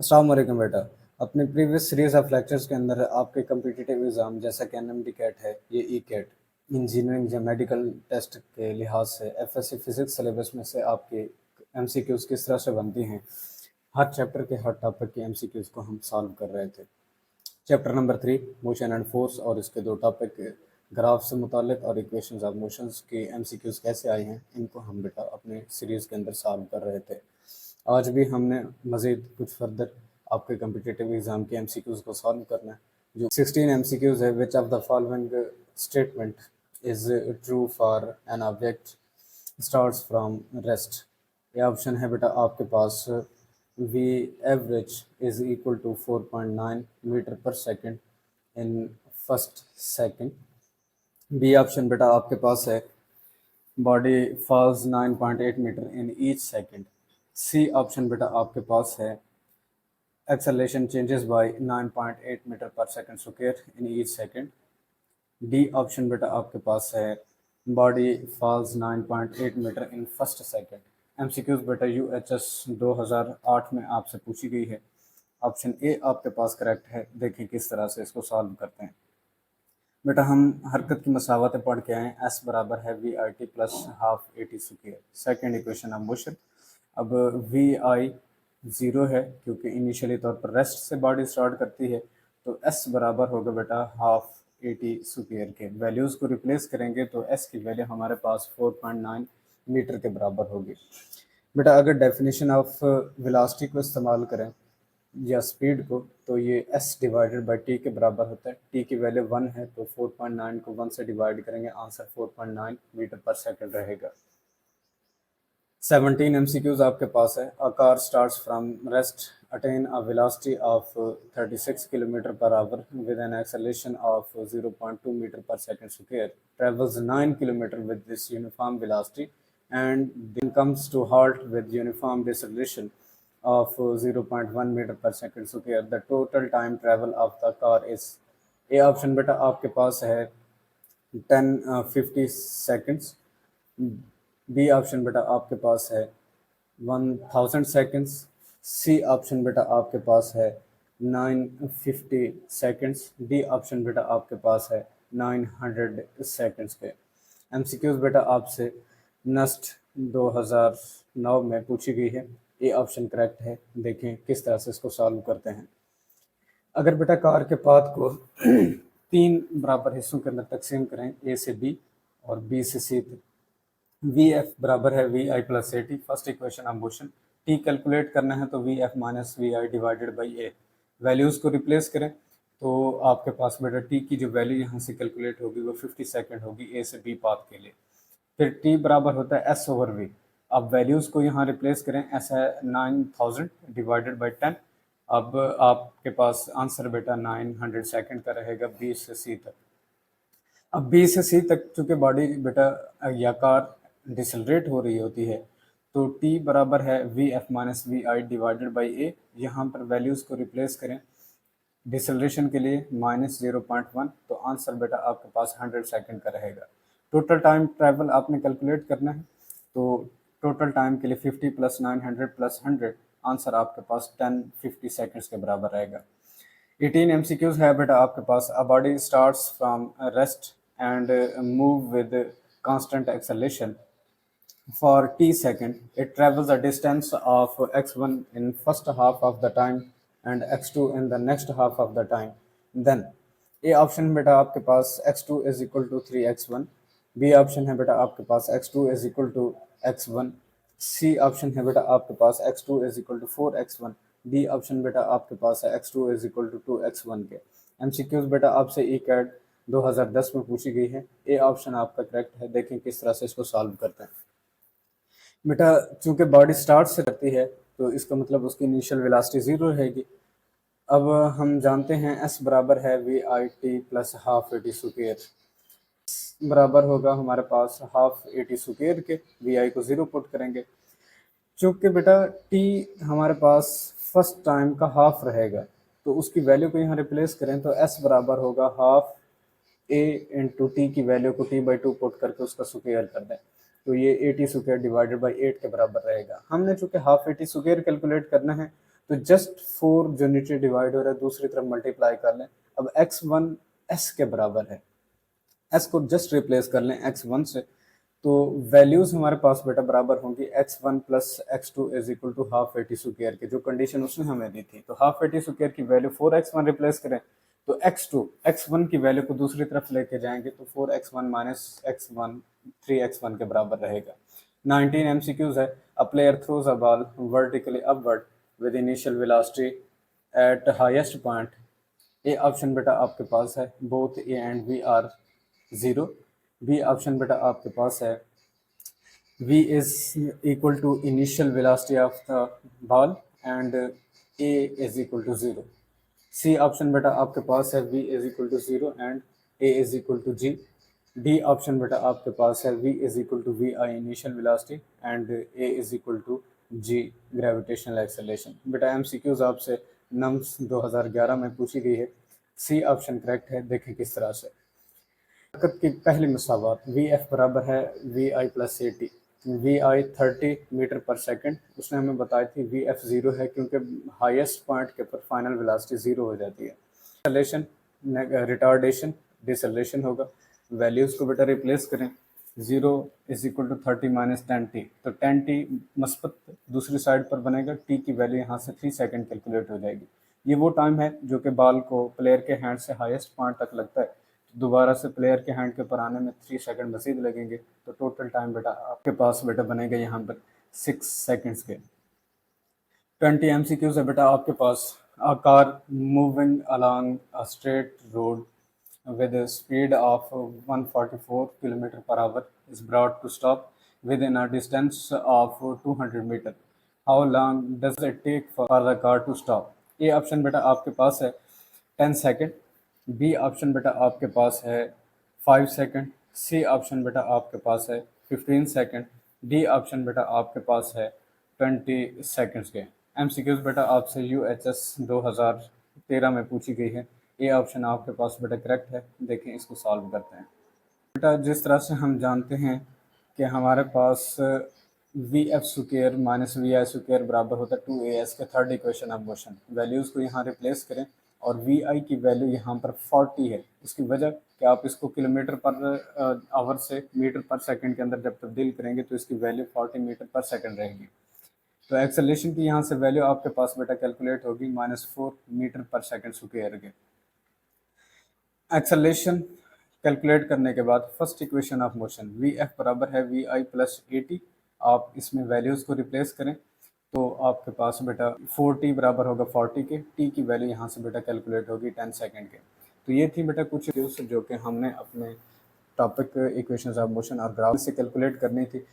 अस्सलाम वालेकुम बेटा। अपने प्रीवियस सीरीज ऑफ लेक्चर्स के अंदर आपके कम्पिटिटिव एग्ज़ाम जैसा कि एनएमडी कैट है, ये ई कैट, इंजीनियरिंग या मेडिकल टेस्ट के लिहाज से एफएससी फिजिक्स सिलेबस में से आपके एमसीक्यूज़ किस तरह से बनती हैं, हर चैप्टर के हर टॉपिक के एमसीक्यूज़ को हम सॉल्व कर रहे थे। Chapter number 3 motion and force और इसके दो टॉपिक ग्राफ से मुतालिक और इक्वेशंस ऑफ मोशंस के एमसीक्यूज़ कैसे आए हैं, इनको हम बेटा अपने सीरीज़ के अंदर सॉल्व कर रहे थे। आज भी हमने मज़ीद कुछ फर्दर आपके कम्पिटिटिव एग्ज़ाम के एमसीक्यूज़ को सॉल्व करना है। जो 16 एमसीक्यूज़ है, which of the following statement is true for an object starts from rest. ये ऑप्शन है बेटा आपके पास V average is equal to 4.9 metre per second in first second. B option बेटा आपके पास है body falls 9.8 metre in each second. C option बेटा आपके पास है एक्सेलरेशन चेंजेस बाय 9.8 मीटर पर second square in each second. D option बेटा आपके पास है body falls 9.8 metre in first second. MCQs बेटा यूएचएस 2008 में आपसे पूछी गई है। ऑप्शन ए आपके पास करेक्ट है। देखिए किस तरह से इसको सॉल्व करते हैं। बेटा हम हरकत की मसावतें पढ़ के आए। एस बराबर है V I T plus half A T square. Second equation of motion. अब वी आई ज़ीरो है क्योंकि इनिशियली तौर पर रेस्ट से बॉडी स्टार्ट करती है, तो एस बराबर होगा बेटा हाफ ए टी स्क्वायर के। वैल्यूज़ को रिप्लेस करेंगे तो एस की वैल्यू हमारे पास 4.9 मीटर के बराबर होगी। बेटा अगर डेफिनेशन ऑफ वेलोसिटी को इस्तेमाल करें या स्पीड को, तो ये s डिवाइडेड बाई टी के बराबर होता है। टी की वैल्यू 1 है तो 4.9 को 1 से डिवाइड करेंगे, आंसर 4.9 मीटर पर सेकंड रहेगा। 17 एमसीक्यूज आपके पास है। A car starts from rest attain a velocity of 36 kilometre per hour with an acceleration of 0.2 metre पर second square, travels 9 kilometre with this uniform velocity and then comes to halt with uniform deceleration of 0.1 meter per second square. The total time travel of the car is A option बेटा आपके पास है 1050 seconds. B option बेटा आपके पास है 1000 seconds. सी option बेटा आपके पास है 950 सेकंड्स। डी ऑप्शन बेटा आपके पास है 900 सेकंड्स पे। एमसीक्यूज बेटा आपसे नस्ट 2009 में पूछी गई है। ए ऑप्शन करेक्ट है। देखें किस तरह से इसको सॉल्व करते हैं। अगर बेटा कार के पाथ को 3 बराबर हिस्सों के अंदर तकसीम करें, ए से बी और बी से सी, वी एफ बराबर है V I plus A T. First equation of motion. T calculate करना है तो V F minus V I divided by A. Values को रिप्लेस करें तो आपके पास बेटा टी की जो वैल्यू यहाँ से कैलकुलेट होगी वो 50 सेकंड होगी ए से बी पाथ के लिए। फिर टी बराबर होता है एस ओवर वी। अब वैल्यूज़ को यहाँ रिप्लेस करें, एस है 9000 डिवाइडेड बाई 10। अब आपके पास आंसर बेटा 900 सेकंड का रहेगा बी से सी तक। अब बी से सी तक चूँकि बॉडी बेटा या कार डिसलरेट हो रही होती है, तो टी बराबर है V F minus V I divided by A. यहाँ पर वैल्यूज़ को रिप्लेस करें डिसलरेशन के लिए -0.1, तो आंसर बेटा आपके पास 100 सेकंड का रहेगा। टोटल टाइम ट्रैवल आपने कैलकुलेट करना है, तो टोटल टाइम के लिए 50 प्लस 900 प्लस 100, आंसर आपके पास 1050 सेकंड्स के बराबर रहेगा। 18 एमसीक्यूज है बेटा आपके पास। A body starts from rest and move with constant acceleration for t second. It travels a distance of x1 in first half of the time and x2 in the next half of the time. Then A option बेटा आपके पास x2 is equal to 3x1। B option है बेटा आपके पास x2 is equal to x1। C option है बेटा आपके पास x2 is equal to 4x1। D option बेटा आपके पास है x2 is equal to 2x1 के। एमसीक्यूज बेटा आपसे ई कैट 2010 में पूछी गई है। ए ऑप्शन आपका करेक्ट है। देखें किस तरह से इसको सॉल्व करते हैं। बेटा चूंकि बॉडी स्टार्ट से करती है तो इसका मतलब उसकी इनिशियल वेलोसिटी 0 रहेगी। अब हम जानते हैं एस बराबर है V I T plus half A T square. बराबर होगा हमारे पास हाफ ए टी स्क्वायर के। वी आई को 0 पुट करेंगे। चूँकि बेटा टी हमारे पास फर्स्ट टाइम का हाफ रहेगा, तो उसकी वैल्यू को यहाँ रिप्लेस करें तो एस बराबर होगा हाफ ए इंटू टी की वैल्यू को t/2 पुट करके उसका स्क्वायर कर दें, तो ये 80 स्क्वायर डिवाइडेड बाई 8 के बराबर रहेगा। हमने चूँकि हाफ 80 स्क्वायर कैलकुलेट करना है, तो जस्ट 4 जो नीचे डिवाइड हो रहा है दूसरी तरफ मल्टीप्लाई कर लें। अब x1 s के बराबर है, s को जस्ट रिप्लेस कर लें x1 से, तो वैल्यूज हमारे पास बेटा बराबर होंगी x1 plus x2 is equal to half A T square के, जो कंडीशन उसने हमें दी थी। तो हाफ ए टी स्क्वायर की वैल्यू 4x1 रिप्लेस करें तो x1 की वैल्यू को दूसरी तरफ लेके जाएंगे तो 4x1 माइनस x1 3x1 के बराबर रहेगा। 19 MCQs है। A player throws a ball vertically upward with initial velocity at highest point. A option बेटा आपके पास है both A and B are 0। B option बेटा आपके पास है v is equal to initial velocity of the ball and a is equal to 0। C option बेटा आपके पास है v is equal to 0 and a is equal to g। D option बेटा आपके पास है v is equal to vi initial velocity and a is equal to g gravitational acceleration। बेटा MCQs आपसे नम्स 2011 में पूछी गई है। सी ऑप्शन करेक्ट है। देखें किस तरह से। हरकत की पहली मसावत वी एफ बराबर है V I plus A T. V I 30 metre पर सेकंड उसने हमें बताई थी, वी एफ 0 है क्योंकि हाईएस्ट पॉइंट के ऊपर फाइनल वेलोसिटी 0 हो जाती है। एक्सेलरेशन, रिटार्डेशन, डिसेलरेशन होगा। वैल्यूज को बेटा रिप्लेस करें। 0 is equal to 30 minus 10t, तो 10t मस्बत दूसरी साइड पर बनेगा, t की वैल्यू यहाँ से 3 सेकंड कैलकुलेट हो जाएगी। ये वो टाइम है जो कि बॉल को प्लेयर के हैंड से हाईएस्ट पॉइंट तक लगता है। दोबारा से प्लेयर के हैंड के ऊपर आने में 3 सेकंड मजीद लगेंगे, तो टोटल टाइम बेटा आपके पास बेटा बनेगा यहाँ पर 6 सेकंड्स के। 20 MCQs है बेटा आपके पास। A car moving along a straight road with a speed of 144 km per hour is brought to stop within a distance of 200 meter. How long does it take for the car to stop? A option बेटा आपके पास है 10 second, B option बेटा आपके पास है 5 second, सी option बेटा आपके पास है 15 सेकंड, डी ऑप्शन बेटा आपके पास है 20 सेकंड्स के। एमसीक्यूज बेटा आपसे यूएचएस 2013 में पूछी गई है। ए ऑप्शन आपके पास बेटा करेक्ट है। देखें इसको सॉल्व करते हैं। बेटा जिस तरह से हम जानते हैं कि हमारे पास V F square minus V I square बराबर होता है 2as के third equation of motion. Values को यहाँ रिप्लेस करें और वी आई की वैल्यू यहाँ पर 40 है। इसकी वजह कि आप इसको किलोमीटर पर आवर से मीटर पर सेकंड के अंदर जब तब्दील करेंगे तो इसकी वैल्यू 40 मीटर पर सेकंड रहेगी। तो एक्सेलरेशन की यहाँ से वैल्यू आपके पास बेटा कैलकुलेट होगी -4 मीटर पर सेकंड स्क्वायर के। एक्सेलरेशन कैलकुलेट करने के बाद first equation of motion V F बराबर है V I plus A T. आप इसमें वैल्यूज़ को रिप्लेस करें तो आपके पास बेटा 4t बराबर होगा 40 के। t की वैल्यू यहाँ से बेटा कैलकुलेट होगी 10 सेकंड के। तो ये थी बेटा कुछ जो कि हमने अपने टॉपिक इक्वेशंस ऑफ मोशन और ग्राफ से कैलकुलेट करनी थी।